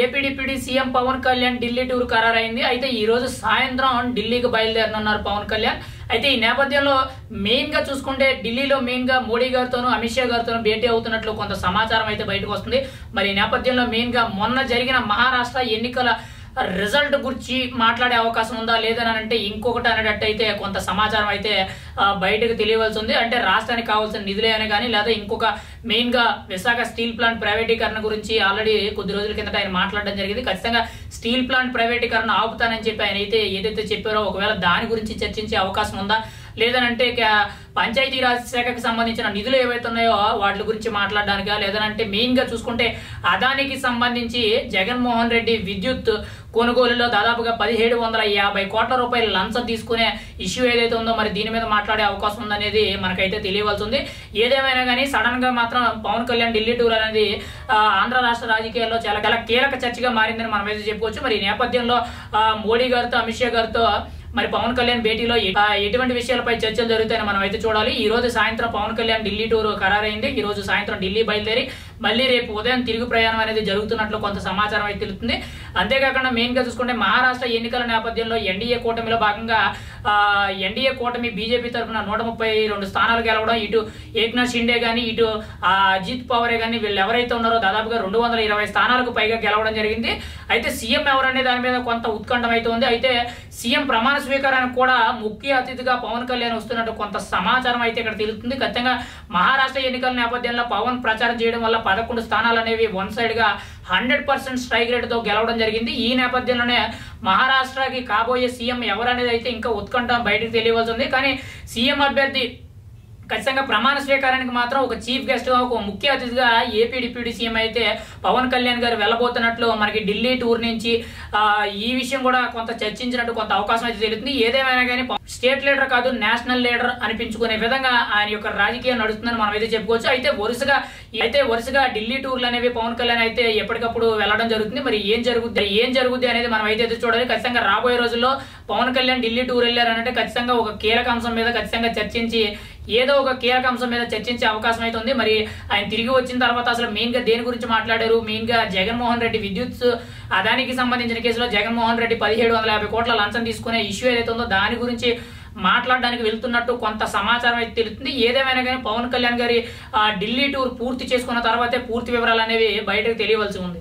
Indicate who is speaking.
Speaker 1: AP deputy CM Pawan Kalyan Delhi tour ఖరారైంది. అయితే ఈ రోజు సాయంత్రం ఢిల్లీకి బయలుదేరనున్నారు పవన్ కళ్యాణ్. అయితే ఈ నేపథ్యంలో మెయిన్ గా చూసుకుంటే ఢిల్లీలో మెయిన్ గా మోడీ గారితోనూ అమిత్ షా గారితోనూ భేటీ అవుతున్నట్లు కొంత సమాచారం అయితే బయటకు వస్తుంది. మరి ఈ నేపథ్యంలో మెయిన్ గా మొన్న జరిగిన మహారాష్ట్ర ఎన్నికల రిజల్ట్ గురించి మాట్లాడే అవకాశం ఉందా లేదని అంటే ఇంకొకటి అనేటట్టయితే కొంత సమాచారం అయితే బయటకు తెలియవలసి ఉంది. అంటే రాష్ట్రానికి కావాల్సిన నిధులే అని కానీ లేదా ఇంకొక మెయిన్ గా విశాఖ స్టీల్ ప్లాంట్ ప్రైవేటీకరణ గురించి ఆల్రెడీ కొద్ది రోజుల కిందట ఆయన మాట్లాడడం జరిగింది. ఖచ్చితంగా స్టీల్ ప్లాంట్ ప్రైవేటీకరణ ఆపుతానని చెప్పి ఆయన అయితే ఏదైతే చెప్పారో ఒకవేళ దాని గురించి చర్చించే అవకాశం ఉందా లేదనంటే పంచాయతీరాజ్ శాఖకు సంబంధించిన నిధులు ఏవైతే ఉన్నాయో వాటి గురించి మాట్లాడడానికా లేదనంటే మెయిన్ గా చూసుకుంటే అదానికి సంబంధించి జగన్మోహన్ రెడ్డి విద్యుత్ కొనుగోలులో దాదాపుగా 1750 కోట్ల రూపాయలు లంచం తీసుకునే ఇష్యూ ఏదైతే ఉందో మరి దీని మీద మాట్లాడే అవకాశం ఉందనేది మనకైతే తెలియవలసి ఉంది. ఏదేమైనా కానీ సడన్ గా మాత్రం పవన్ కళ్యాణ్ ఢిల్లీ టూర్ అనేది ఆంధ్ర రాష్ట్ర రాజకీయాల్లో చాలా కీలక చర్చగా మారిందని మనం అయితే చెప్పుకోవచ్చు. మరి ఈ నేపథ్యంలో మోడీ గారితో అమిత్ షా గారితో మరి పవన్ కళ్యాణ్ భేటీలో ఎటువంటి విషయాలపై చర్చలు జరుగుతాయని మనం అయితే చూడాలి. ఈ రోజు సాయంత్రం పవన్ కళ్యాణ్ ఢిల్లీ టూర్ ఖరారైంది. ఈ రోజు సాయంత్రం ఢిల్లీ బయలుదేరి మళ్ళీ రేపు ఉదయం తిరుగు ప్రయాణం అనేది జరుగుతున్నట్లు కొంత సమాచారం అయితే తెలుస్తుంది. అంతేకాకుండా మెయిన్ గా చూసుకుంటే మహారాష్ట్ర ఎన్నికల నేపథ్యంలో ఎన్డీఏ కూటమిలో భాగంగా ఎన్డీఏ కూటమి బీజేపీ తరఫున 132 స్థానాలు గెలవడం, ఇటు ఏక్నాథ్ షిండే గానీ ఇటు అజిత్ పవారే గానీ వీళ్ళు ఎవరైతే ఉన్నారో దాదాపుగా 220 స్థానాలకు పైగా గెలవడం జరిగింది. అయితే సీఎం ఎవరనే దాని మీద కొంత ఉత్కంఠం అయితే ఉంది. అయితే సీఎం ప్రమాణ స్వీకారానికి కూడా ముఖ్య అతిథిగా పవన్ కళ్యాణ్ వస్తున్నట్టు కొంత సమాచారం అయితే ఇక్కడ తెలుస్తుంది. ఖచ్చితంగా మహారాష్ట్ర ఎన్నికల నేపథ్యంలో పవన్ ప్రచారం చేయడం వల్ల 11 స్థానాలు అనేవి వన్ సైడ్ గా 100% స్ట్రైక్ రేట్ తో గెలవడం జరిగింది. ఈ నేపథ్యంలోనే మహారాష్ట్రకి కాబోయే సీఎం ఎవరనేది అయితే ఇంకా ఉత్కంఠ బయటకు తెలియవలసి ఉంది. కానీ సీఎం అభ్యర్థి ఖచ్చితంగా ప్రమాణ స్వీకారానికి మాత్రం ఒక చీఫ్ గెస్ట్ గా ఒక ముఖ్య అతిథిగా ఏపీ డిప్యూటీ సీఎం అయితే పవన్ కళ్యాణ్ గారు వెళ్ళబోతున్నట్లు మనకి ఢిల్లీ టూర్ నుంచి ఈ విషయం కూడా కొంత చర్చించినట్టు కొంత అవకాశం అయితే తెలుస్తుంది. ఏదేమైనా కానీ స్టేట్ లీడర్ కాదు నేషనల్ లీడర్ అనిపించుకునే విధంగా ఆయన యొక్క రాజకీయం నడుస్తుందని మనం అయితే చెప్పుకోవచ్చు. అయితే వరుసగా ఢిల్లీ టూర్లు అనేవి పవన్ కళ్యాణ్ అయితే ఎప్పటికప్పుడు వెళ్ళడం జరుగుతుంది. మరి ఏం జరుగుద్ది అనేది మనం అయితే చూడాలి. ఖచ్చితంగా రాబోయే రోజుల్లో పవన్ కళ్యాణ్ ఢిల్లీ టూర్ వెళ్ళారనంటే ఖచ్చితంగా ఒక కీలక అంశం మీద ఖచ్చితంగా చర్చించి ఏదో ఒక కీలక అంశం మీద చర్చించే అవకాశం అయితే ఉంది. మరి ఆయన తిరిగి వచ్చిన తర్వాత అసలు మెయిన్ గా దేని గురించి మాట్లాడారు, మెయిన్ గా జగన్మోహన్ రెడ్డి విద్యుత్ అదానికి సంబంధించిన కేసులో జగన్మోహన్ రెడ్డి 1750 కోట్ల లంచం తీసుకునే ఇష్యూ ఏదైతే ఉందో దాని గురించి మాట్లాడడానికి వెళ్తున్నట్టు కొంత సమాచారం అయితే తెలుస్తుంది. ఏదేమైనా కానీ పవన్ కళ్యాణ్ గారి ఢిల్లీ టూర్ పూర్తి చేసుకున్న తర్వాతే పూర్తి వివరాలు అనేవి బయటకు తెలియవలసి ఉంది.